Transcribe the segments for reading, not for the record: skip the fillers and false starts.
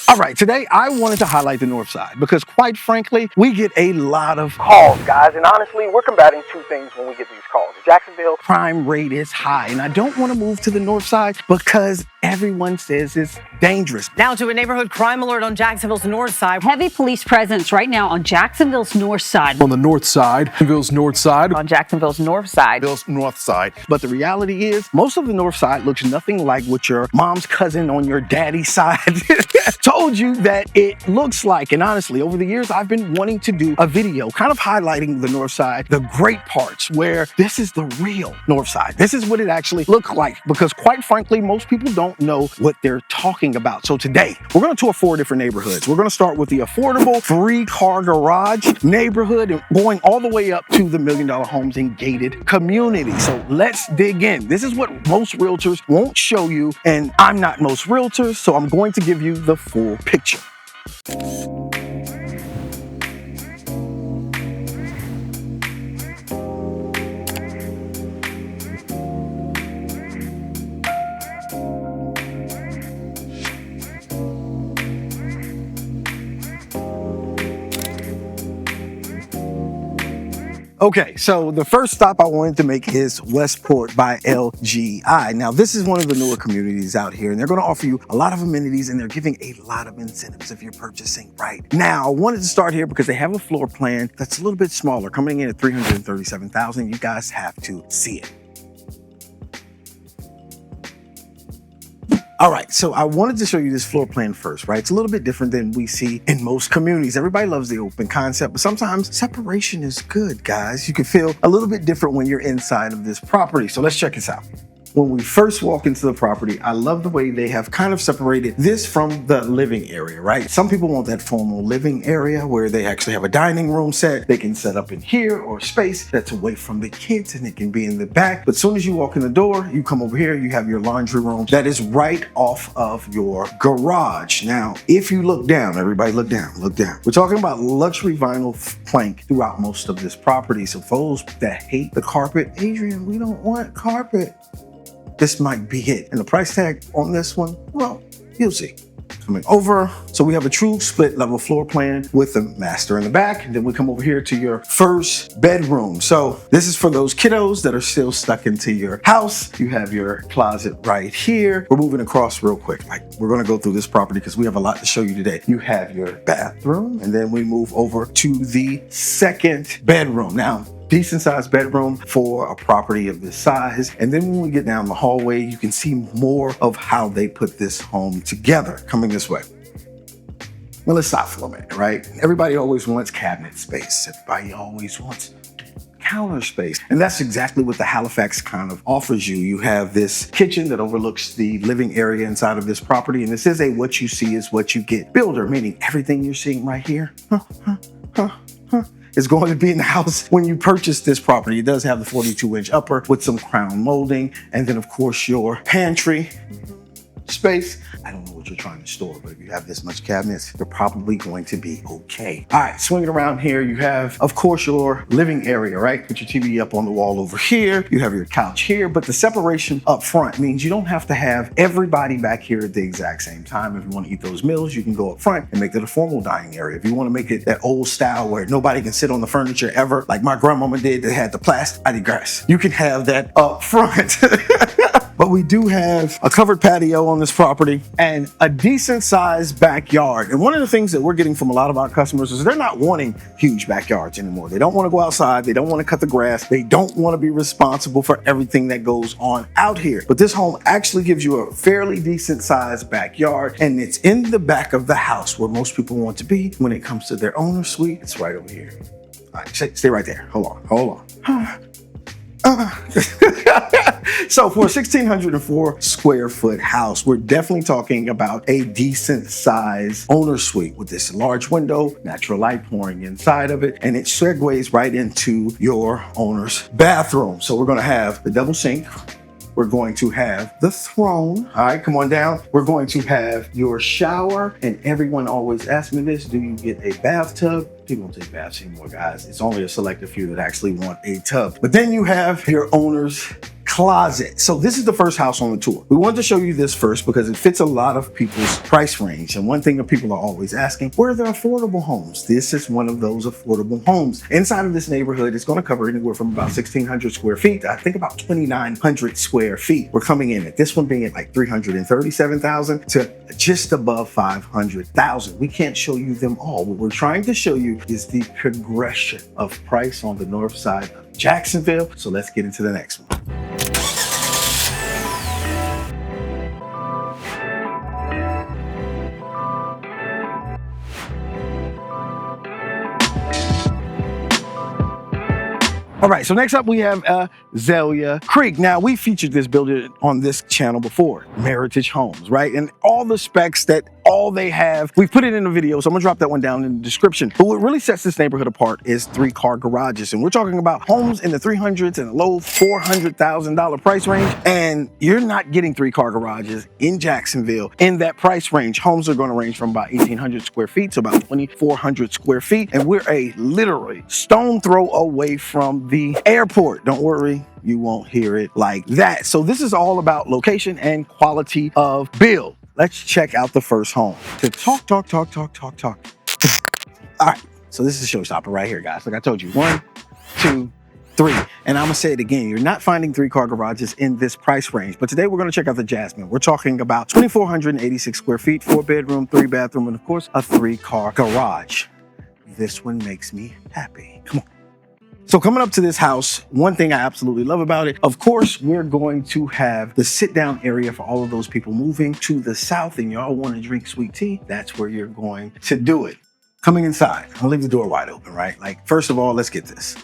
All right, today I wanted to highlight the North Side because quite frankly, we get a lot of calls, guys. And honestly, we're combating two things when we get these calls. Jacksonville crime rate is high, and I don't want to move to the North Side because everyone says it's dangerous. Now to a neighborhood crime alert on Jacksonville's north side. Heavy police presence right now on Jacksonville's north side. On the north side, Jacksonville's north side. On Jacksonville's north side. Bill's north side. But the reality is, most of the North Side looks nothing like what your mom's cousin on your daddy's side told you that it looks like. And honestly, over the years, I've been wanting to do a video kind of highlighting the North Side, the great parts where this is the real North Side. This is what it actually looks like because quite frankly, most people don't know what they're talking about. So today, we're going to tour 4 different neighborhoods. We're going to start with the affordable 3-car garage neighborhood and going all the way up to the $1 million homes in gated community. So let's dig in. This is what most realtors won't show you, and I'm not most realtors, so I'm going to give you the full picture. Okay, so the first stop I wanted to make is Westport by LGI. Now, this is one of the newer communities out here, and they're going to offer you a lot of amenities, and they're giving a lot of incentives if you're purchasing right now. I wanted to start here because they have a floor plan that's a little bit smaller, coming in at $337,000. You guys have to see it. All right, so I wanted to show you this floor plan first, right? It's a little bit different than we see in most communities. Everybody loves the open concept, but sometimes separation is good, guys. You can feel a little bit different when you're inside of this property. So let's check this out. When we first walk into the property, I love the way they have kind of separated this from the living area, right? Some people want that formal living area where they actually have a dining room set. They can set up in here or space that's away from the kids and it can be in the back. But as soon as you walk in the door, you come over here, you have your laundry room that is right off of your garage. Now, if you look down, everybody look down, look down. We're talking about luxury vinyl plank throughout most of this property. So for those that hate the carpet, Adrian, we don't want carpet. This might be it. And the price tag on this one, well, you'll see. Coming over, so we have a true split level floor plan with the master in the back. And then we come over here to your first bedroom. So this is for those kiddos that are still stuck into your house. You have your closet right here. We're moving across real quick. Like we're gonna go through this property because we have a lot to show you today. You have your bathroom, and then we move over to the second bedroom. Now, decent sized bedroom for a property of this size. And then when we get down the hallway, you can see more of how they put this home together. Coming this way. Well, let's stop for a minute, right? Everybody always wants cabinet space. Everybody always wants counter space. And that's exactly what the Halifax kind of offers you. You have this kitchen that overlooks the living area inside of this property. And this is a what you see is what you get builder, meaning everything you're seeing right here. Is going to be in the house when you purchase this property. It does have the 42-inch upper with some crown molding. And then of course your pantry space. I don't know what you're trying to store, but if you have this much cabinets, you're probably going to be okay. All right, swinging around here, you have, of course, your living area, right? Put your TV up on the wall over here. You have your couch here, but the separation up front means you don't have to have everybody back here at the exact same time. If you want to eat those meals, you can go up front and make it a formal dining area. If you want to make it that old style where nobody can sit on the furniture ever, like my grandmama did, that had the plastic, I digress. You can have that up front. But we do have a covered patio on this property and a decent sized backyard. And one of the things that we're getting from a lot of our customers is they're not wanting huge backyards anymore. They don't want to go outside. They don't want to cut the grass. They don't want to be responsible for everything that goes on out here. But this home actually gives you a fairly decent sized backyard, and it's in the back of the house where most people want to be when it comes to their owner suite. It's right over here. All right, stay right there. Hold on. So for a 1,604 square foot house, we're definitely talking about a decent size owner suite with this large window, natural light pouring inside of it, and it segues right into your owner's bathroom. So we're going to have the double sink. We're going to have the throne. All right, come on down. We're going to have your shower. And everyone always asks me this, do you get a bathtub? People don't take baths anymore, guys. It's only a selected few that actually want a tub. But then you have your owner's closet. So this is the first house on the tour. We wanted to show you this first because it fits a lot of people's price range. And one thing that people are always asking, where are the affordable homes? This is one of those affordable homes. Inside of this neighborhood, it's going to cover anywhere from about 1,600 square feet. I think about 2,900 square feet. We're coming in at this one being at like 337,000 to just above 500,000. We can't show you them all. What we're trying to show you is the progression of price on the north side of Jacksonville. So let's get into the next one. All right, so next up we have Zelia Creek. Now, we featured this building on this channel before, Meritage Homes, right? And all the specs that all they have, we've put it in the video, so I'm gonna drop that one down in the description. But what really sets this neighborhood apart is 3-car garages. And we're talking about homes in the 300s and low $400,000 price range. And you're not getting 3-car garages in Jacksonville in that price range. Homes are gonna range from about 1,800 square feet to about 2,400 square feet. And we're a literally stone throw away from the airport. Don't worry, you won't hear it like that. So this is all about location and quality of build. Let's check out the first home. To talk. All right, so this is a showstopper right here, guys. Like I told you, 1, 2, 3. And I'm gonna say it again, you're not finding 3-car garages in this price range. But today we're gonna check out the Jasmine. We're talking about 2,486 square feet, 4-bedroom, 3-bathroom, and of course, a 3-car garage. This one makes me happy. Come on. So coming up to this house, one thing I absolutely love about it, of course, we're going to have the sit-down area for all of those people moving to the south and y'all want to drink sweet tea. That's where you're going to do it. Coming inside, I'll leave the door wide open, right? Like, first of all, let's get this.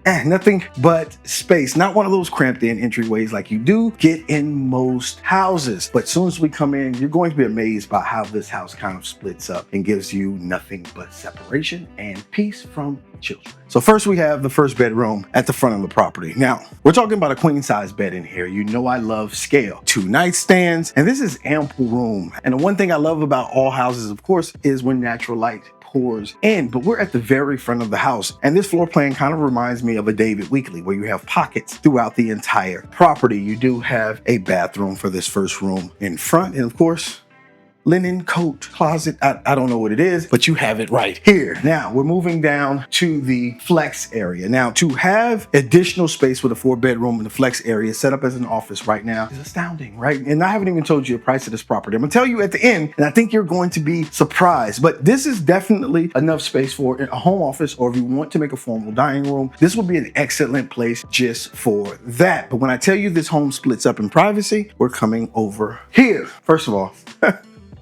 Nothing but space. Not one of those cramped in entryways like you do get in most houses. But as soon as we come in, you're going to be amazed by how this house kind of splits up and gives you nothing but separation and peace from children. So first we have the first bedroom at the front of the property. Now, we're talking about a queen size bed in here. You know I love scale. 2 nightstands, and this is ample room. And the one thing I love about all houses, of course, is when natural light pours in, but we're at the very front of the house. And this floor plan kind of reminds me of a David Weekley where you have pockets throughout the entire property. You do have a bathroom for this first room in front. And of course, linen coat closet. I don't know what it is, but you have it right here. Now we're moving down to the flex area. Now to have additional space with a 4-bedroom in the flex area set up as an office right now is astounding, right? And I haven't even told you the price of this property. I'm gonna tell you at the end, and I think you're going to be surprised, but this is definitely enough space for a home office, or if you want to make a formal dining room, this would be an excellent place just for that. But when I tell you this home splits up in privacy, we're coming over here. First of all,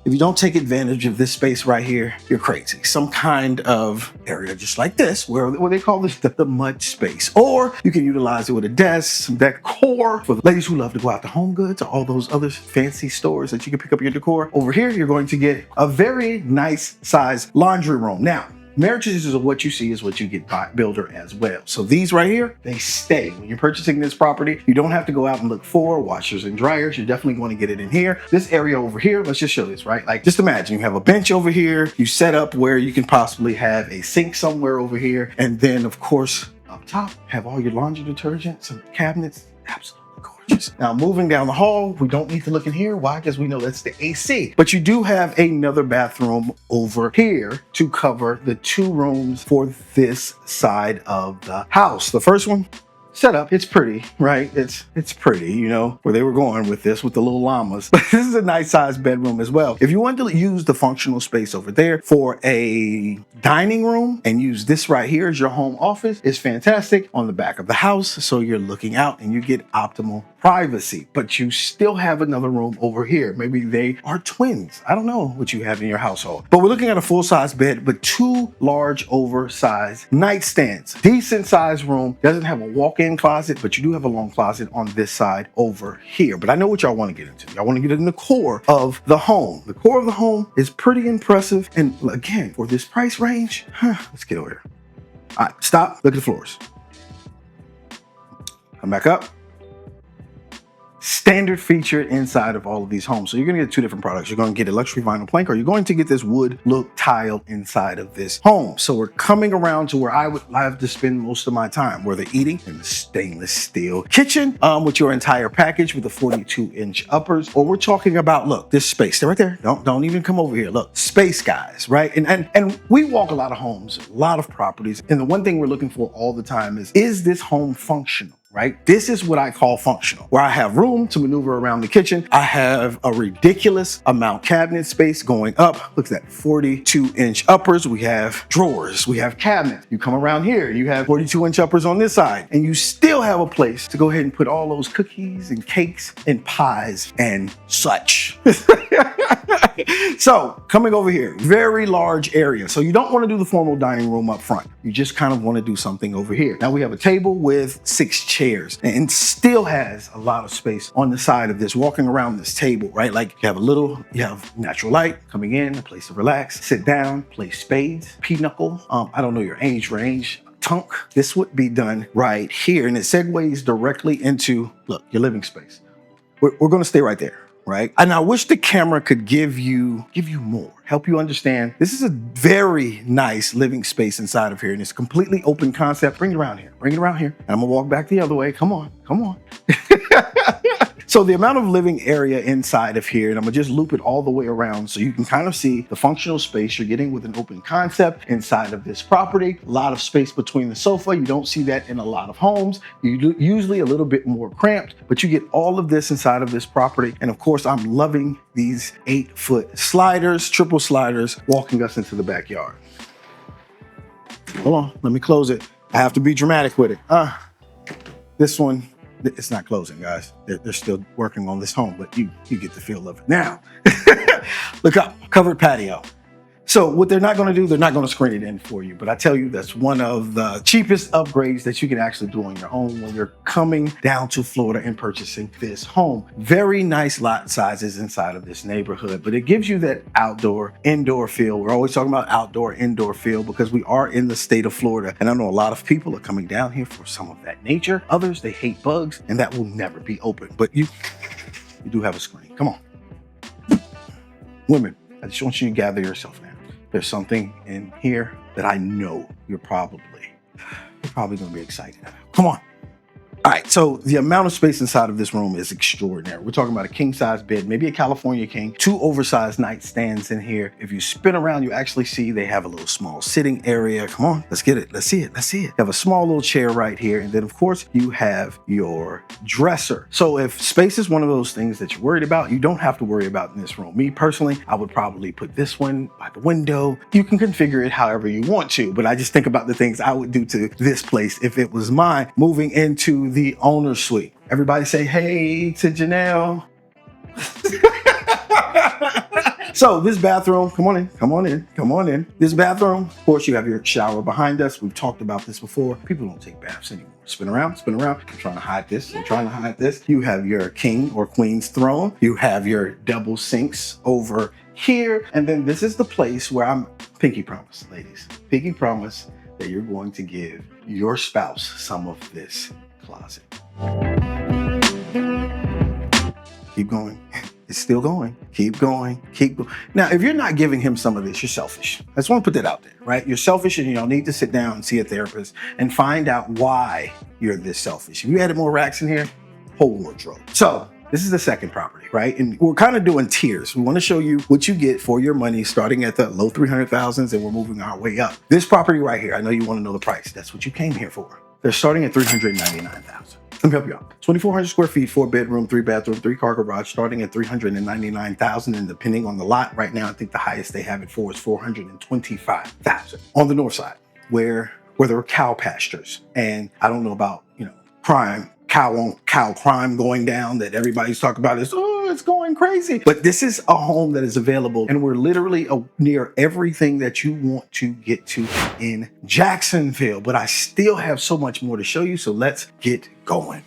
if you don't take advantage of this space right here, you're crazy. Some kind of area just like this, where they call this the mud space. Or you can utilize it with a desk, some decor for the ladies who love to go out to Home Goods or all those other fancy stores that you can pick up your decor. Over here, you're going to get a very nice size laundry room. Now, marriages is what you see is what you get by builder as well. So these right here, they stay. When you're purchasing this property, you don't have to go out and look for washers and dryers. You're definitely going to get it in here. This area over here, let's just show this, right? Like, just imagine you have a bench over here. You set up where you can possibly have a sink somewhere over here. And then of course, up top, have all your laundry detergent, some cabinets. Absolutely gorgeous. Now moving down the hall, we don't need to look in here. Why? Because we know that's the AC. But you do have another bathroom over here to cover the 2 rooms for this side of the house. The first one, set up, it's pretty, right? It's pretty, you know, where they were going with this, with the little llamas. But this is a nice sized bedroom as well. If you want to use the functional space over there for a dining room and use this right here as your home office, it's fantastic on the back of the house. So you're looking out and you get optimal privacy, but you still have another room over here. Maybe they are twins. I don't know what you have in your household, but we're looking at a full-size bed, but 2 large oversized nightstands. Decent sized room. Doesn't have a walk-in closet, but you do have a long closet on this side over here. But I know what y'all want to get into. Y'all want to get in the core of the home. The core of the home is pretty impressive. And again, for this price range, let's get over here. All right, stop. Look at the floors. Come back up. standard feature inside of all of these homes. So you're gonna get two different products. You're gonna get a luxury vinyl plank, or you're going to get this wood look tile inside of this home. So we're coming around to where I would love to spend most of my time, where they're eating in the stainless steel kitchen with your entire package with the 42-inch uppers. Or we're talking about, look, this space. They're right there. Don't even come over here. Look, space, guys, right? And we walk a lot of homes, a lot of properties. And the one thing we're looking for all the time is this home functional? Right? This is what I call functional, where I have room to maneuver around the kitchen. I have a ridiculous amount cabinet space going up. Look at that, 42-inch uppers. We have drawers, we have cabinets. You come around here, you have 42-inch uppers on this side, and you still have a place to go ahead and put all those cookies and cakes and pies and such. So coming over here, very large area. So you don't want to do the formal dining room up front. You just kind of want to do something over here. Now we have a table with 6 chairs and still has a lot of space on the side of this, walking around this table, right? Like you have natural light coming in, a place to relax, sit down, play spades, pinochle. I don't know your age range. Tunk. This would be done right here. And it segues directly into, look, your living space. We're going to stay right there. Right? And I wish the camera could give you more, help you understand. This is a very nice living space inside of here, and it's a completely open concept. Bring it around here. And I'm gonna walk back the other way. Come on. So the amount of living area inside of here, and I'm gonna just loop it all the way around so you can kind of see the functional space you're getting with an open concept inside of this property. A lot of space between the sofa. You don't see that in a lot of homes. Usually a little bit more cramped, but you get all of this inside of this property. And of course, I'm loving these 8-foot sliders, triple sliders, walking us into the backyard. Hold on, let me close it. I have to be dramatic with it. This one, it's not closing, guys. They're still working on this home, but you get the feel of it. Now, look up, covered patio. So what they're not gonna do, they're not gonna screen it in for you. But I tell you, that's one of the cheapest upgrades that you can actually do on your own when you're coming down to Florida and purchasing this home. Very nice lot sizes inside of this neighborhood, but it gives you that outdoor, indoor feel. We're always talking about outdoor, indoor feel because we are in the state of Florida. And I know a lot of people are coming down here for some of that nature. Others, they hate bugs, and that will never be open. But you do have a screen. Come on. Women, I just want you to gather yourself now. There's something in here that I know you're probably gonna be excited about. Come on. All right, so the amount of space inside of this room is extraordinary. We're talking about a king size bed, maybe a California king, 2 oversized nightstands in here. If you spin around, you actually see they have a little small sitting area. Come on, let's get it. Let's see it. You have a small little chair right here. And then of course you have your dresser. So if space is one of those things that you're worried about, you don't have to worry about in this room. Me personally, I would probably put this one by the window. You can configure it however you want to, but I just think about the things I would do to this place if it was mine. Moving into the owner's suite. Everybody say hey to Janelle. So this bathroom, come on in. This bathroom, of course, you have your shower behind us. We've talked about this before. People don't take baths anymore. Spin around. I'm trying to hide this. You have your king or queen's throne. You have your double sinks over here. And then this is the place where I'm pinky promise, ladies. Pinky promise that you're going to give your spouse some of this closet. Keep going. It's still going. Keep going. Now, if you're not giving him some of this, you're selfish. I just want to put that out there, right? You're selfish and you don't need to sit down and see a therapist and find out why you're this selfish. If you added more racks in here, whole wardrobe. So this is the second property, right? And we're kind of doing tiers. We want to show you what you get for your money starting at the low 300,000s and we're moving our way up. This property right here, I know you want to know the price. That's what you came here for. They're starting at $399,000. Let me help you out. 2,400 square feet, 4 bedroom, 3 bathroom, 3 car garage, starting at $399,000. And depending on the lot, right now, I think the highest they have it for is $425,000. On the north side, where there are cow pastures. And I don't know about, crime, cow on cow crime going down that everybody's talking about is, it's going crazy. But this is a home that is available and we're literally near everything that you want to get to in Jacksonville. But I still have so much more to show you, so let's get going.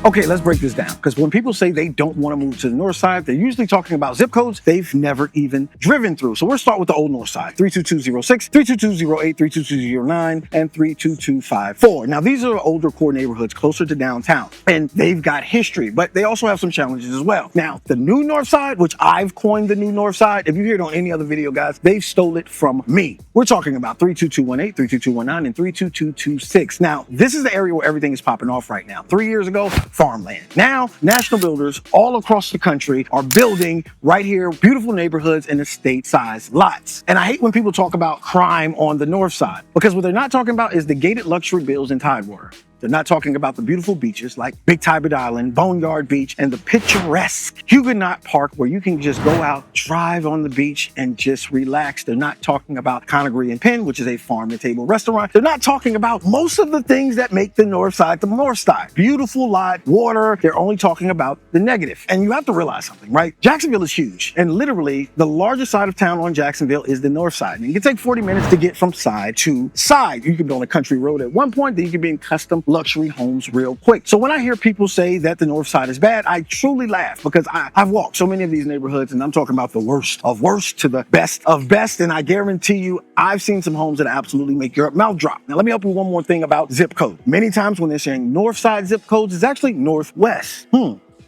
Okay, let's break this down, because when people say they don't want to move to the north side, they're usually talking about zip codes they've never even driven through. So we'll start with the old north side: 32206, 32208, 32209, and 32254. Now, these are older core neighborhoods closer to downtown, and they've got history, but they also have some challenges as well. Now, the new north side, which I've coined the new north side, if you hear it on any other video, guys, they've stole it from me. We're talking about 32218, 32219, and 32226. Now, this is the area where everything is popping off right now. 3 years ago, farmland. Now, national builders all across the country are building right here beautiful neighborhoods in estate-sized lots. And I hate when people talk about crime on the north side, because what they're not talking about is the gated luxury bills in Tidewater. They're not talking about the beautiful beaches like Big Tybert Island, Boneyard Beach, and the picturesque Huguenot Park, where you can just go out, drive on the beach, and just relax. They're not talking about Conagry and Penn, which is a farm-to-table restaurant. They're not talking about most of the things that make the north side the north side. Beautiful lot, water. They're only talking about the negative. And you have to realize something, right? Jacksonville is huge. And literally, the largest side of town on Jacksonville is the north side. And it can take 40 minutes to get from side to side. You can be on a country road at one point, then you can be in custom luxury homes real quick. So when I hear people say that the north side is bad, I truly laugh, because I've walked so many of these neighborhoods, and I'm talking about the worst of worst to the best of best. And I guarantee you, I've seen some homes that absolutely make your mouth drop. Now, let me help you one more thing about zip code. Many times when they're saying north side zip codes, it's actually northwest.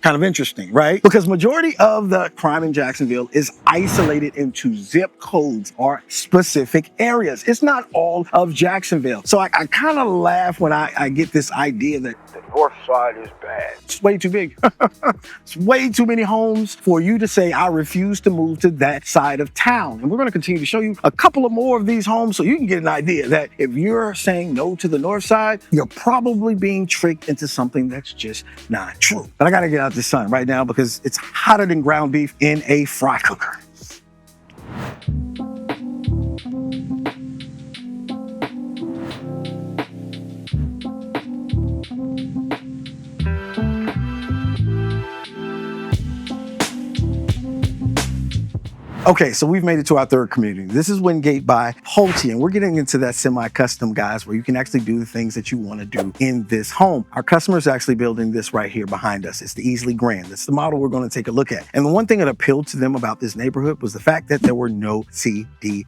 Kind of interesting, right? Because majority of the crime in Jacksonville is isolated into zip codes or specific areas. It's not all of Jacksonville. So I kind of laugh when I get this idea that the north side is bad. It's way too big. It's way too many homes for you to say, I refuse to move to that side of town. And we're going to continue to show you a couple of more of these homes so you can get an idea that if you're saying no to the north side, you're probably being tricked into something that's just not true. But I got to get out the sun right now, because it's hotter than ground beef in a fry cooker. Okay, so we've made it to our third community. This is Wingate by Pulte, and we're getting into that semi-custom, guys, where you can actually do the things that you want to do in this home. Our customer is actually building this right here behind us. It's the Easily Grand. That's the model we're going to take a look at. And the one thing that appealed to them about this neighborhood was the fact that there were no CDD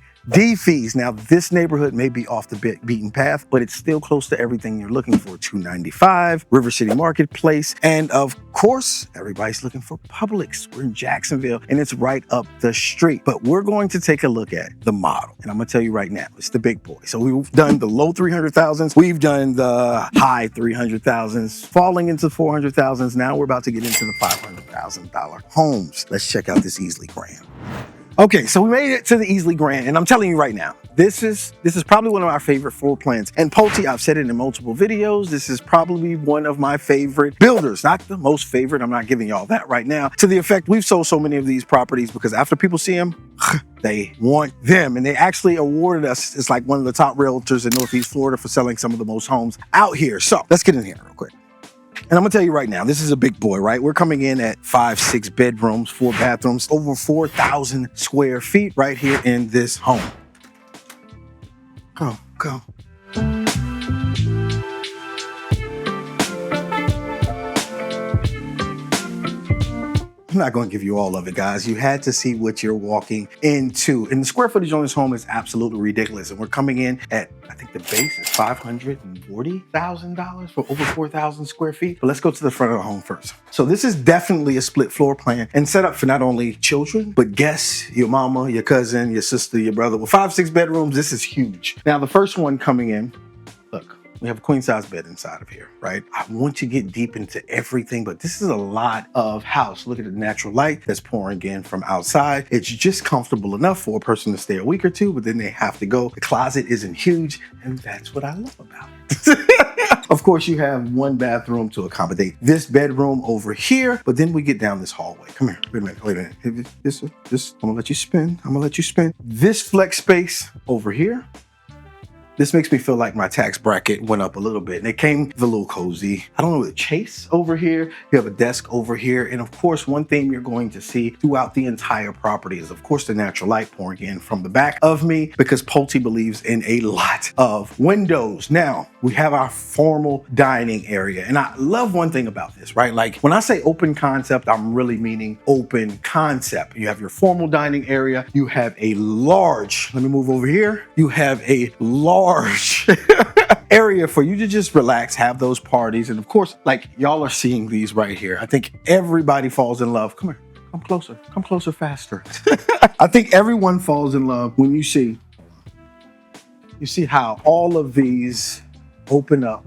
fees. Now, this neighborhood may be off the beaten path, but it's still close to everything you're looking for. 295, River City Marketplace, and of course, everybody's looking for Publix. We're in Jacksonville, and it's right up the street. But we're going to take a look at the model, and I'm gonna tell you right now, it's the big boy. So we've done the low 300,000s, we've done the high 300,000s, falling into 400,000s. Now we're about to get into the $500,000 homes. Let's check out this Easily Grand. Okay, so we made it to the Easily Grand, and I'm telling you right now, this is probably one of our favorite floor plans. And Pulte, I've said it in multiple videos, this is probably one of my favorite builders. Not the most favorite, I'm not giving y'all that right now. To the effect, we've sold so many of these properties because after people see them, they want them. And they actually awarded us, it's like one of the top realtors in Northeast Florida for selling some of the most homes out here. So let's get in here real quick. And I'm gonna tell you right now, this is a big boy, right? We're coming in at 5-6 bedrooms, 4 bathrooms, over 4,000 square feet right here in this home. Go. I'm not going to give you all of it, guys. You had to see what you're walking into. And the square footage on this home is absolutely ridiculous. And we're coming in at, I think the base is $540,000 for over 4,000 square feet. But let's go to the front of the home first. So this is definitely a split floor plan and set up for not only children, but guests, your mama, your cousin, your sister, your brother. With 5-6 bedrooms, this is huge. Now, the first one coming in, look, we have a queen size bed inside of here, right? I want to get deep into everything, but this is a lot of house. Look at the natural light that's pouring in from outside. It's just comfortable enough for a person to stay a week or two, but then they have to go. The closet isn't huge, and that's what I love about it. Of course, you have one bathroom to accommodate this bedroom over here, but then we get down this hallway. Come here, wait a minute. This, I'm gonna let you spin. This flex space over here. This makes me feel like my tax bracket went up a little bit. And it came with a little cozy. I don't know, the chase over here. You have a desk over here. And of course, one thing you're going to see throughout the entire property is, of course, the natural light pouring in from the back of me, because Pulte believes in a lot of windows. Now, we have our formal dining area. And I love one thing about this, right? Like when I say open concept, I'm really meaning open concept. You have your formal dining area. You have a large, let me move over here. You have a large area for you to just relax, have those parties. And of course, like y'all are seeing these right here. I think everybody falls in love. Come here, come closer faster. I think everyone falls in love when you see how all of these open up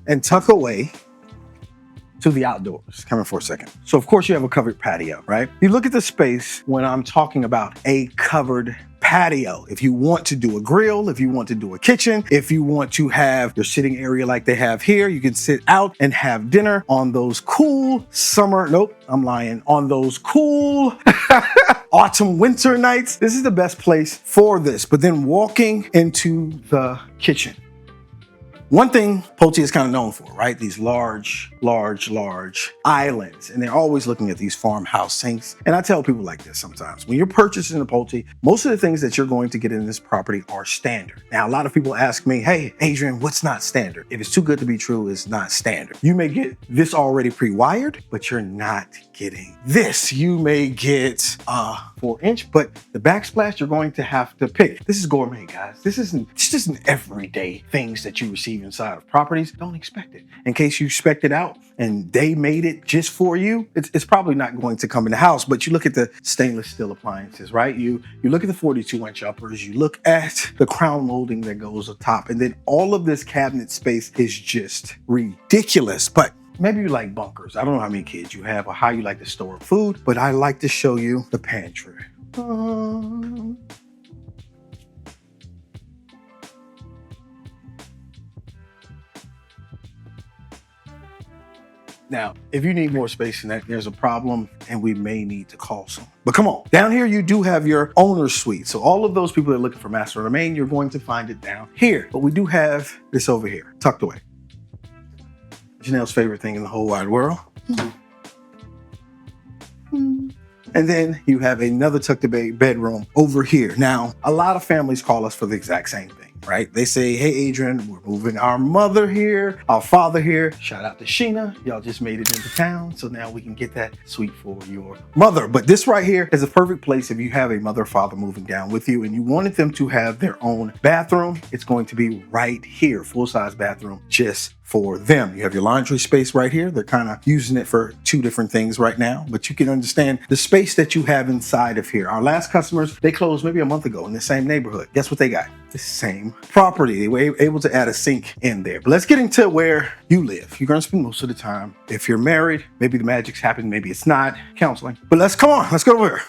and tuck away to the outdoors. Come here for a second. So of course you have a covered patio, right? You look at the space when I'm talking about a covered patio. If you want to do a grill, if you want to do a kitchen, if you want to have your sitting area like they have here, you can sit out and have dinner on those cool summer, nope, I'm lying, on those cool autumn winter nights. This is the best place for this. But then walking into the kitchen. One thing Pulte is kind of known for, right? These large islands. And they're always looking at these farmhouse sinks. And I tell people like this sometimes, when you're purchasing a Pulte, most of the things that you're going to get in this property are standard. Now, a lot of people ask me, hey, Adrian, what's not standard? If it's too good to be true, it's not standard. You may get this already pre-wired, but you're not getting this. You may get a 4-inch, but the backsplash you're going to have to pick. This is gourmet, guys. This isn't everyday things that you receive inside of properties. Don't expect it. In case you expect it out and they made it just for you, it's probably not going to come in the house. But you look at the stainless steel appliances, right? You look at the 42-inch uppers, you look at the crown molding that goes atop, and then all of this cabinet space is just ridiculous. But maybe you like bunkers. I don't know how many kids you have or how you like to store food, but I like to show you the pantry. Now, if you need more space than that, there's a problem and we may need to call someone. But come on, down here you do have your owner's suite. So all of those people that are looking for master domain, you're going to find it down here. But we do have this over here, tucked away. Janelle's favorite thing in the whole wide world. And then you have another tucked away bedroom over here. Now, a lot of families call us for the exact same thing, right? They say, hey, Adrian, we're moving our mother here, our father here. Shout out to Sheena. Y'all just made it into town. So now we can get that suite for your mother. But this right here is a perfect place if you have a mother or father moving down with you and you wanted them to have their own bathroom. It's going to be right here, full-size bathroom, just for them. You have your laundry space right here. They're kind of using it for two different things right now, but you can understand the space that you have inside of here. Our last customers, they closed maybe a month ago in the same neighborhood. Guess what they got? The same property. They were able to add a sink in there. But let's get into where you live. You're going to spend most of the time. If you're married, maybe the magic's happened, maybe it's not. Counseling. But let's go over here.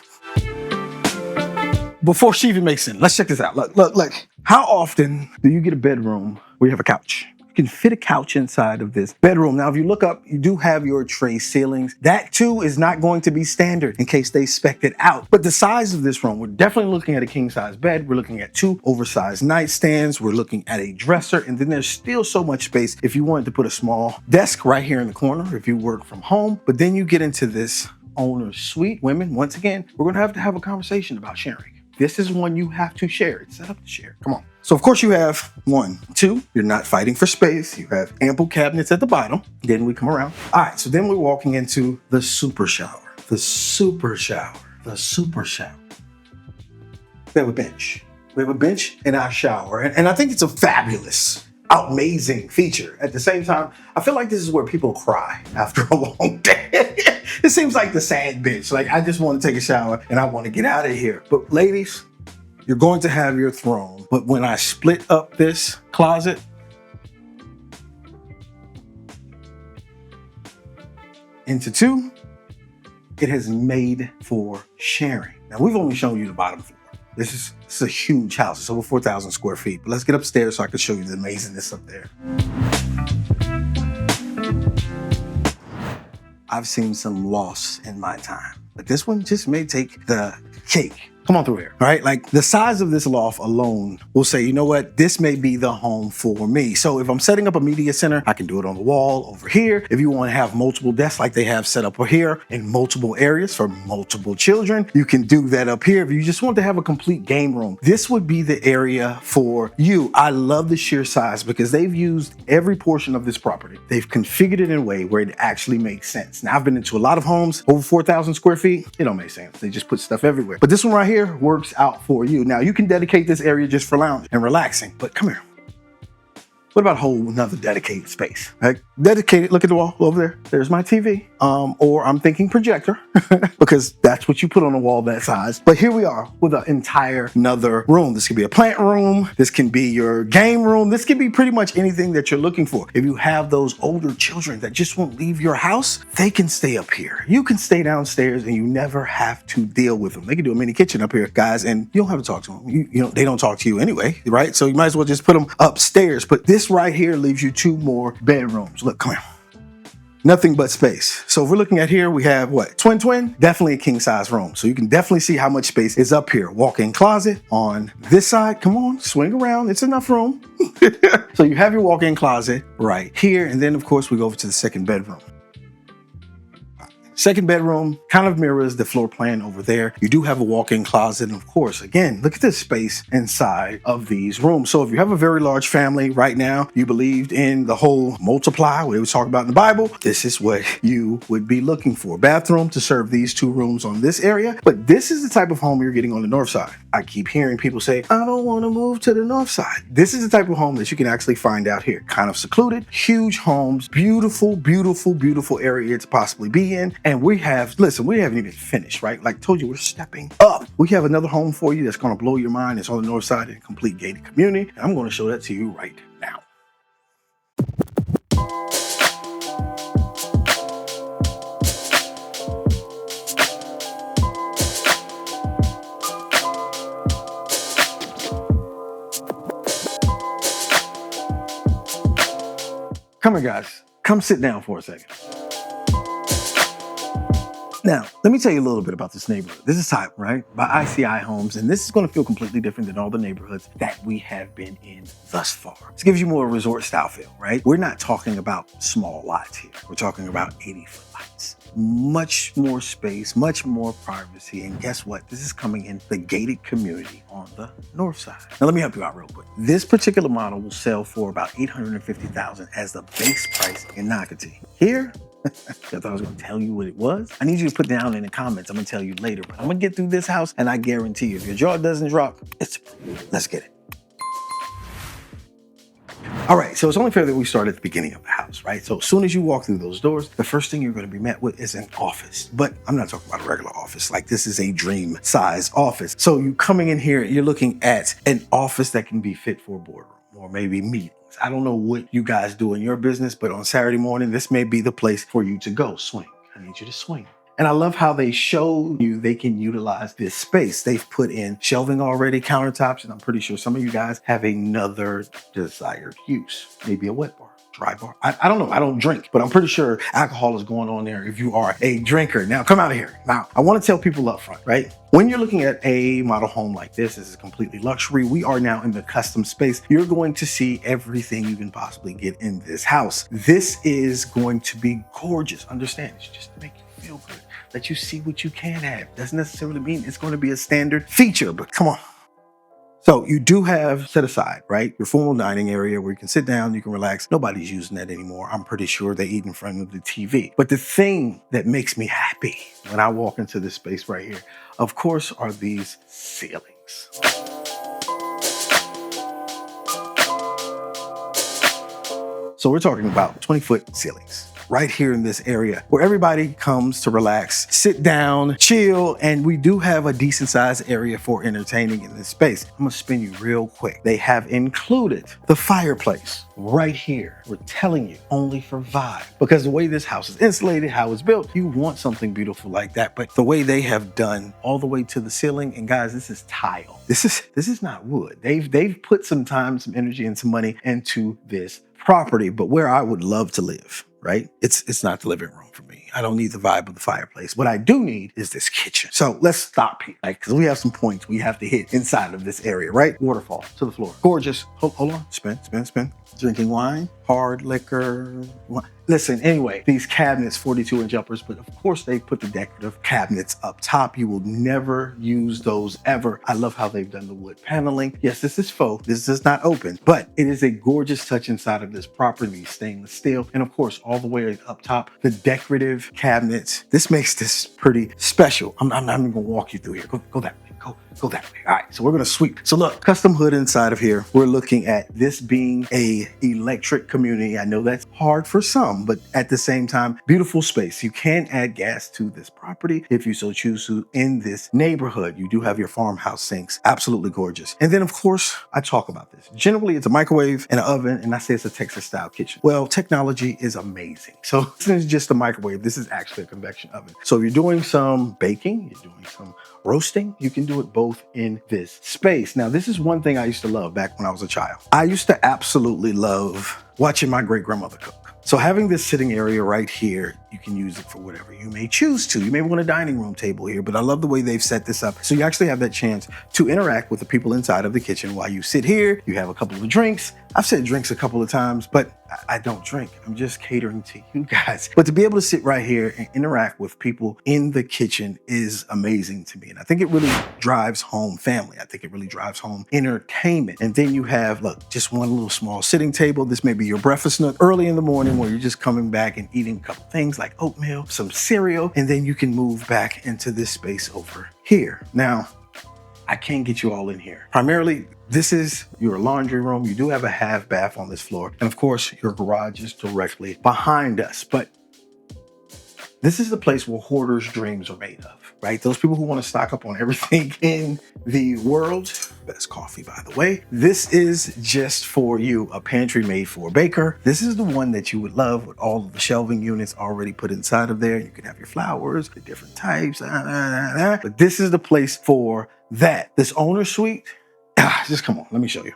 Before she even makes it, let's check this out. Look. How often do you get a bedroom where you have a couch? You can fit a couch inside of this bedroom. Now, if you look up, you do have your tray ceilings. That too is not going to be standard in case they spec'd it out. But the size of this room, we're definitely looking at a king size bed. We're looking at 2 oversized nightstands. We're looking at a dresser. And then there's still so much space if you wanted to put a small desk right here in the corner if you work from home. But then you get into this owner's suite. Women, once again, we're going to have a conversation about sharing. This is one you have to share. It's set up to share. Come on. So of course you have 1, 2, you're not fighting for space. You have ample cabinets at the bottom. Then we come around. All right, so then we're walking into the super shower. The super shower. We have a bench. We have a bench in our shower. And I think it's a fabulous, amazing feature. At the same time, I feel like this is where people cry after a long day. It seems like the sad bench. Like, I just want to take a shower and I want to get out of here. But ladies, you're going to have your throne. But when I split up this closet, into 2, it has made for sharing. Now, we've only shown you the bottom floor. This is a huge house. It's over 4,000 square feet. But let's get upstairs so I can show you the amazingness up there. I've seen some loss in my time, but this one just may take the cake. Come on through here, all right? Like the size of this loft alone will say, you know what, this may be the home for me. So if I'm setting up a media center, I can do it on the wall over here. If you want to have multiple desks like they have set up here in multiple areas for multiple children, you can do that up here. If you just want to have a complete game room, this would be the area for you. I love the sheer size because they've used every portion of this property. They've configured it in a way where it actually makes sense. Now, I've been into a lot of homes over 4,000 square feet. It don't make sense. They just put stuff everywhere. But this one right here works out for you. Now, you can dedicate this area just for lounging and relaxing, but come here. What about a whole nother dedicated space? Right? Dedicated, look at the wall over there. There's my TV. Or I'm thinking projector because that's what you put on a wall that size. But here we are with an entire another room. This could be a plant room. This can be your game room. This can be pretty much anything that you're looking for. If you have those older children that just won't leave your house, they can stay up here. You can stay downstairs and you never have to deal with them. They can do a mini kitchen up here, guys, and you don't have to talk to them. You know, they don't talk to you anyway, right? So you might as well just put them upstairs. But this right here leaves you 2 more bedrooms. Look, come here. Nothing but space. So if we're looking at here, we have what? Twin? Definitely a king size room. So you can definitely see how much space is up here. Walk-in closet on this side. Come on, swing around. It's enough room. So you have your walk-in closet right here. And then of course we go over to the second bedroom. Second bedroom kind of mirrors the floor plan over there. You do have a walk-in closet. And of course, again, look at the space inside of these rooms. So if you have a very large family right now, you believed in the whole multiply, what it was talking about in the Bible, this is what you would be looking for. Bathroom to serve these 2 rooms on this area. But this is the type of home you're getting on the north side. I keep hearing people say, I don't want to move to the north side. This is the type of home that you can actually find out here. Kind of secluded, huge homes, beautiful, beautiful, beautiful area to possibly be in. And we have, listen, we haven't even finished, right? Like I told you, we're stepping up. We have another home for you that's going to blow your mind. It's on the north side in a complete gated community. And I'm going to show that to you right now. Come here, guys. Come sit down for a second. Now, let me tell you a little bit about this neighborhood. This is Type, right? By ICI Homes, and this is going to feel completely different than all the neighborhoods that we have been in thus far. This gives you more resort style feel, right? We're not talking about small lots here. We're talking about 80-foot lots. Much more space, much more privacy, and guess what? This is coming in the gated community on the north side. Now, let me help you out real quick. This particular model will sell for about $850,000 as the base price in Nocatee. Here, I thought I was going to tell you what it was. I need you to put down in the comments. I'm going to tell you later, but I'm going to get through this house and I guarantee you, if your jaw doesn't drop, it's approved. Let's get it. All right, so it's only fair that we start at the beginning of the house, right? So as soon as you walk through those doors, the first thing you're going to be met with is an office. But I'm not talking about a regular office. Like this is a dream size office. So you coming in here, you're looking at an office that can be fit for a boardroom or maybe meetings. I don't know what you guys do in your business, but on Saturday morning, this may be the place for you to go. Swing. I need you to swing. And I love how they show you they can utilize this space. They've put in shelving already, countertops, and I'm pretty sure some of you guys have another desired use. Maybe a wet bar, dry bar. I don't know. I don't drink, but I'm pretty sure alcohol is going on there if you are a drinker. Now, come out of here. Now, I want to tell people up front, right? When you're looking at a model home like this is completely luxury. We are now in the custom space. You're going to see everything you can possibly get in this house. This is going to be gorgeous. Understand, it's just to make you feel good. Let you see what you can have. Doesn't necessarily mean it's going to be a standard feature, but come on. So you do have set aside, right? Your formal dining area where you can sit down, you can relax. Nobody's using that anymore. I'm pretty sure they eat in front of the TV. But the thing that makes me happy when I walk into this space right here, of course, are these ceilings. So we're talking about 20-foot ceilings right here in this area where everybody comes to relax, sit down, chill, and we do have a decent sized area for entertaining in this space. I'm gonna spin you real quick. They have included the fireplace right here. We're telling you, only for vibe. Because the way this house is insulated, how it's built, you want something beautiful like that. But the way they have done all the way to the ceiling, and guys, this is tile. This is not wood. They've put some time, some energy, and some money into this property, but where I would love to live, right? It's not the living room for me. I don't need the vibe of the fireplace. What I do need is this kitchen. So let's stop here, like, because we have some points we have to hit inside of this area, right? Waterfall to the floor. Gorgeous. Hold on. Spin, spin, spin. Drinking wine, hard liquor. Listen, anyway, these cabinets, 42-inch uppers, but of course they put the decorative cabinets up top. You will never use those ever. I love how they've done the wood paneling. Yes, this is faux. This is not open, but it is a gorgeous touch inside of this property, stainless steel. And of course, all the way up top, the decorative cabinets. This makes this pretty special. I'm not even gonna walk you through here. Go that way. Go that way. All right, so we're gonna sweep. So look, custom hood inside of here. We're looking at this being a electric community. I know that's hard for some, but at the same time, beautiful space. You can add gas to this property if you so choose to in this neighborhood. You do have your farmhouse sinks. Absolutely gorgeous. And then of course, I talk about this. Generally, it's a microwave and an oven, and I say it's a Texas style kitchen. Well, technology is amazing. So this is just a microwave. This is actually a convection oven. So if you're doing some baking, you're doing some roasting, you can do it both in this space. Now, this is one thing I used to love back when I was a child. I used to absolutely love watching my great grandmother cook. So having this sitting area right here, you can use it for whatever you may choose to. You may want a dining room table here, but I love the way they've set this up. So you actually have that chance to interact with the people inside of the kitchen while you sit here. You have a couple of drinks. I've said drinks a couple of times, but I don't drink. I'm just catering to you guys. But to be able to sit right here and interact with people in the kitchen is amazing to me. And I think it really drives home family. I think it really drives home entertainment. And then you have, look, just one little small sitting table. This may be your breakfast nook early in the morning where you're just coming back and eating a couple things like oatmeal, some cereal, and then you can move back into this space over here. Now, I can't get you all in here. Primarily, this is your laundry room. You do have a half bath on this floor. And of course, your garage is directly behind us. But this is the place where hoarders' dreams are made of, right? Those people who want to stock up on everything in the world. Best coffee, by the way. This is just for you, a pantry made for a baker. This is the one that you would love with all of the shelving units already put inside of there. You can have your flowers, the different types, but this is the place for that. This owner suite, just come on, let me show you.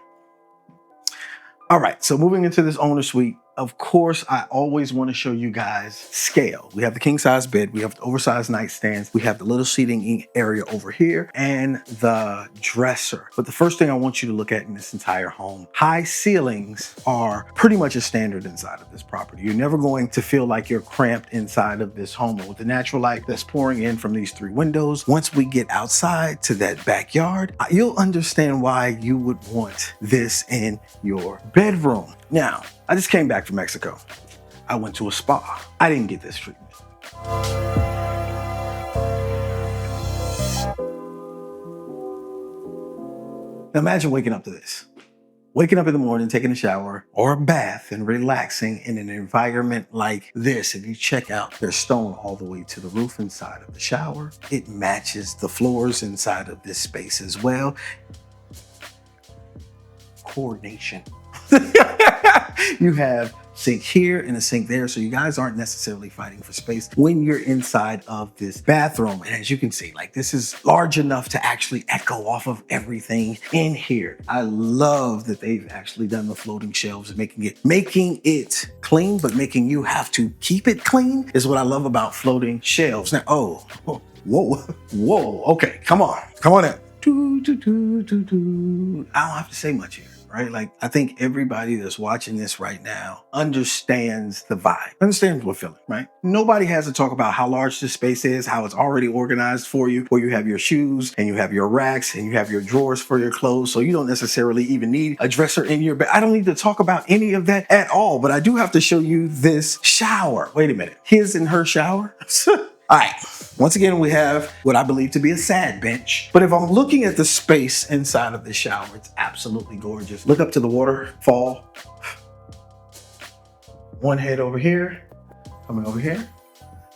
All right, so moving into this owner suite, of course, I always want to show you guys scale. We have the king size bed, we have the oversized nightstands, we have the little seating area over here, and the dresser. But the first thing I want you to look at in this entire home, high ceilings are pretty much a standard inside of this property. You're never going to feel like you're cramped inside of this home. And with the natural light that's pouring in from these 3 windows, once we get outside to that backyard, you'll understand why you would want this in your bedroom. Now, I just came back from Mexico. I went to a spa. I didn't get this treatment. Now imagine waking up to this. Waking up in the morning, taking a shower or a bath and relaxing in an environment like this. If you check out, there's stone all the way to the roof inside of the shower. It matches the floors inside of this space as well. Coordination. You have sink here and a sink there, so you guys aren't necessarily fighting for space when you're inside of this bathroom. And as you can see, like, this is large enough to actually echo off of everything in here. I love that they've actually done the floating shelves, making it clean, but making you have to keep it clean is what I love about floating shelves. Now, whoa, okay, come on in. I don't have to say much here. Right? Like, I think everybody that's watching this right now understands the vibe, understands what we're feeling, right? Nobody has to talk about how large this space is, how it's already organized for you, where you have your shoes and you have your racks and you have your drawers for your clothes. So you don't necessarily even need a dresser in your bed. I don't need to talk about any of that at all, but I do have to show you this shower. Wait a minute, his and her shower? All right, once again, we have what I believe to be a sad bench. But if I'm looking at the space inside of the shower, it's absolutely gorgeous. Look up to the waterfall. One head over here, coming over here.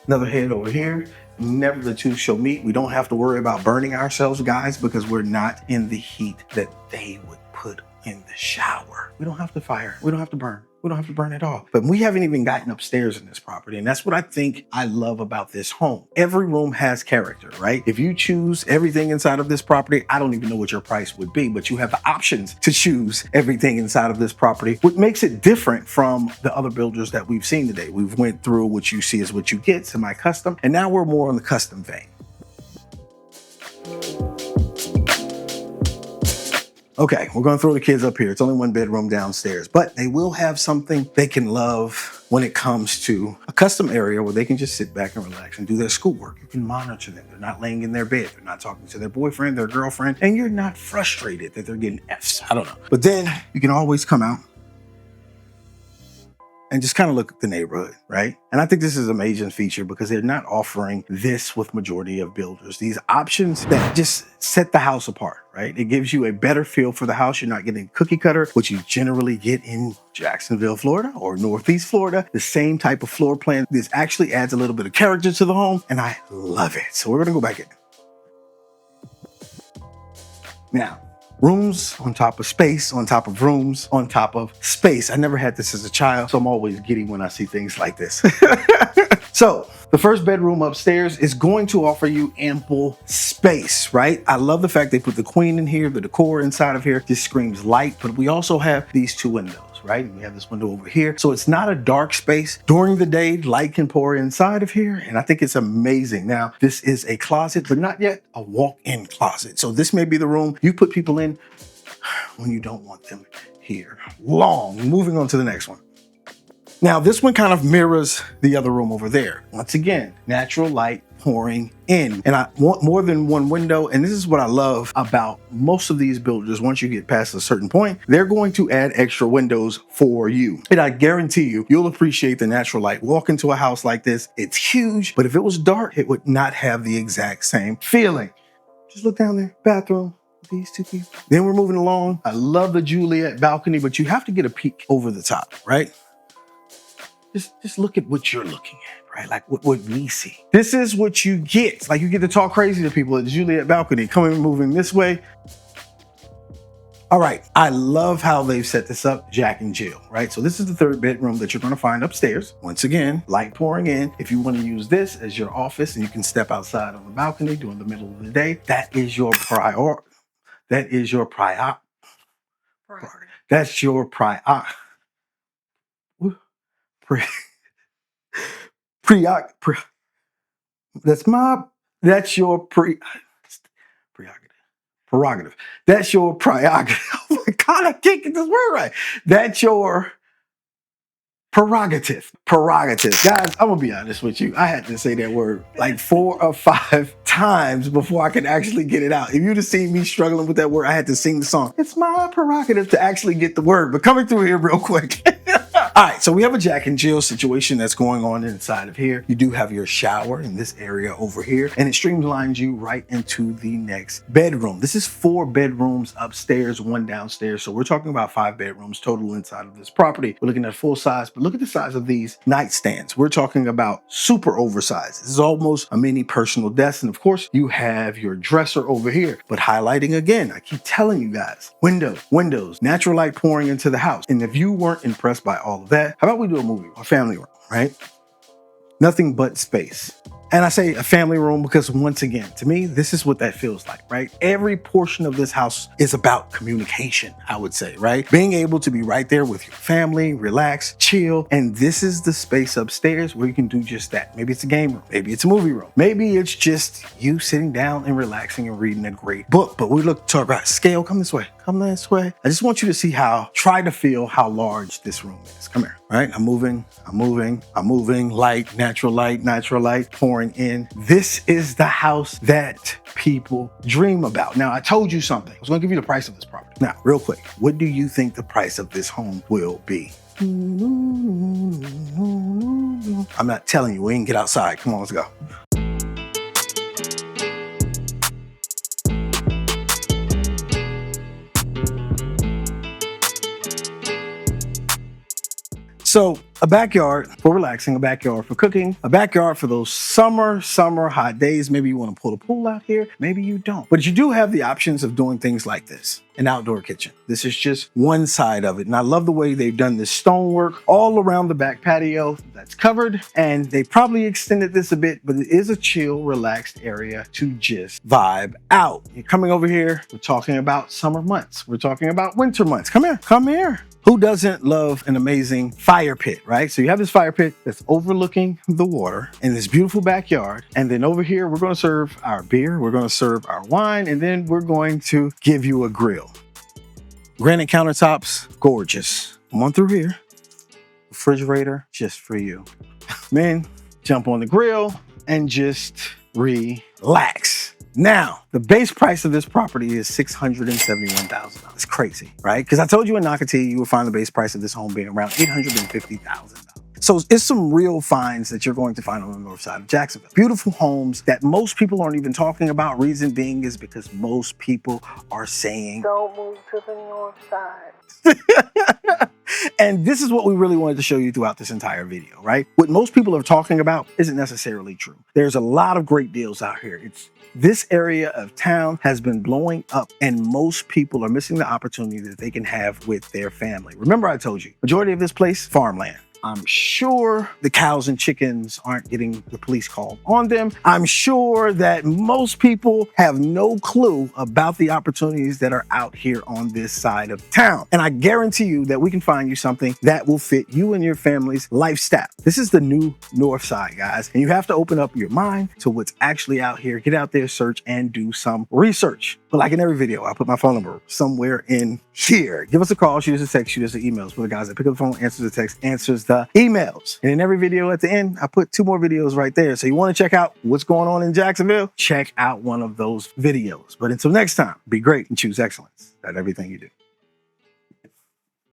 Another head over here. Never the two shall meet. We don't have to worry about burning ourselves, guys, because we're not in the heat that they would put in the shower. We don't have to fire. We don't have to burn. We don't have to burn it off. But we haven't even gotten upstairs in this property. And that's what I think I love about this home. Every room has character, right? If you choose everything inside of this property, I don't even know what your price would be, but you have the options to choose everything inside of this property, what makes it different from the other builders that we've seen today. We've went through what you see is what you get, semi-custom, and now we're more on the custom vein. Okay, we're gonna throw the kids up here. It's only one bedroom downstairs, but they will have something they can love when it comes to a custom area where they can just sit back and relax and do their schoolwork. You can monitor them. They're not laying in their bed. They're not talking to their boyfriend, their girlfriend, and you're not frustrated that they're getting Fs. I don't know. But then you can always come out and just kind of look at the neighborhood, right? And I think this is an amazing feature because they're not offering this with majority of builders. These options that just set the house apart, right? It gives you a better feel for the house. You're not getting cookie cutter, which you generally get in Jacksonville, Florida or Northeast Florida, the same type of floor plan. This actually adds a little bit of character to the home and I love it. So we're gonna go back in. Now, rooms on top of space, on top of rooms, on top of space. I never had this as a child, so I'm always giddy when I see things like this. So the first bedroom upstairs is going to offer you ample space, right? I love the fact they put the queen in here, the decor inside of here just screams light, but we also have these two windows, right? We have this window over here. So it's not a dark space. During the day, light can pour inside of here, and I think it's amazing. Now, this is a closet, but not yet a walk-in closet. So this may be the room you put people in when you don't want them here. Moving on to the next one. Now, this one kind of mirrors the other room over there. Once again, natural light pouring in. And I want more than one window. And this is what I love about most of these builders. Once you get past a certain point, they're going to add extra windows for you. And I guarantee you, you'll appreciate the natural light. Walk into a house like this, it's huge, but if it was dark, it would not have the exact same feeling. Just look down there, bathroom. These two people. Then we're moving along. I love the Juliet balcony, but you have to get a peek over the top, right? Just look at what you're looking at, right? Like what we see. This is what you get. Like you get to talk crazy to people at the Juliet balcony, coming, moving this way. All right, I love how they've set this up, Jack and Jill, right? So this is the third bedroom that you're gonna find upstairs. Once again, light pouring in. If you wanna use this as your office and you can step outside on the balcony during the middle of the day, that is your priority. That is your priority. That's your priority. That's your prerogative. That's your prerogative. Oh my God, I can't get this word right. That's your prerogative. Guys, I'm gonna be honest with you. I had to say that word like 4 or 5 times before I could actually get it out. If you'd have seen me struggling with that word, I had to sing the song. It's my prerogative to actually get the word, but coming through here real quick. All right, so we have a Jack and Jill situation that's going on inside of here. You do have your shower in this area over here, and it streamlines you right into the next bedroom. This is 4 bedrooms upstairs, 1 downstairs. So we're talking about 5 bedrooms total inside of this property. We're looking at full size, but look at the size of these nightstands. We're talking about super oversized. This is almost a mini personal desk. And of course, you have your dresser over here, but highlighting again, I keep telling you guys, windows, natural light pouring into the house. And if you weren't impressed by all of that, how about we do a movie, a family room, right? Nothing but space. And I say a family room because once again, to me, this is what that feels like, right? Every portion of this house is about communication, I would say, right? Being able to be right there with your family, relax, chill. And this is the space upstairs where you can do just that. Maybe it's a game room. Maybe it's a movie room. Maybe it's just you sitting down and relaxing and reading a great book. But we look to about scale. Come this way. Come this way. I just want you to see try to feel how large this room is. Come here, right? I'm moving. Light, natural light, pouring in. This is the house that people dream about. Now, I told you something. I was gonna give you the price of this property. Now, real quick, what do you think the price of this home will be? I'm not telling you, we ain't get outside. Come on, let's go. So A backyard for relaxing, a backyard for cooking, a backyard for those summer hot days. Maybe you want to pull a pool out here, maybe you don't. But you do have the options of doing things like this. An outdoor kitchen. This is just one side of it. And I love the way they've done this stonework all around the back patio that's covered. And they probably extended this a bit, but it is a chill, relaxed area to just vibe out. You're coming over here, we're talking about summer months. We're talking about winter months. Come here, come here. Who doesn't love an amazing fire pit, right? So you have this fire pit that's overlooking the water in this beautiful backyard. And then over here, we're going to serve our beer, we're going to serve our wine, and then we're going to give you a grill. Granite countertops, gorgeous. Come on through here. Refrigerator, just for you. Men, jump on the grill and just relax. Now, the base price of this property is $671,000. It's crazy, right? Because I told you in Nocatee, you would find the base price of this home being around $850,000. So it's some real finds that you're going to find on the north side of Jacksonville. Beautiful homes that most people aren't even talking about. Reason being is because most people are saying, don't move to the north side. And this is what we really wanted to show you throughout this entire video, right? What most people are talking about isn't necessarily true. There's a lot of great deals out here. This area of town has been blowing up and most people are missing the opportunity that they can have with their family. Remember I told you, majority of this place, farmland. I'm sure the cows and chickens aren't getting the police call on them. I'm sure that most people have no clue about the opportunities that are out here on this side of town. And I guarantee you that we can find you something that will fit you and your family's lifestyle. This is the new North Side, guys. And you have to open up your mind to what's actually out here. Get out there, search, and do some research. But like in every video, I'll put my phone number somewhere in here. Give us a call, shoot us a text, shoot us an email. For the guys that pick up the phone, answers the text, answers the emails. And in every video at the end, I put 2 more videos right there. So you want to check out what's going on in Jacksonville? Check out one of those videos. But until next time, be great and choose excellence at everything you do.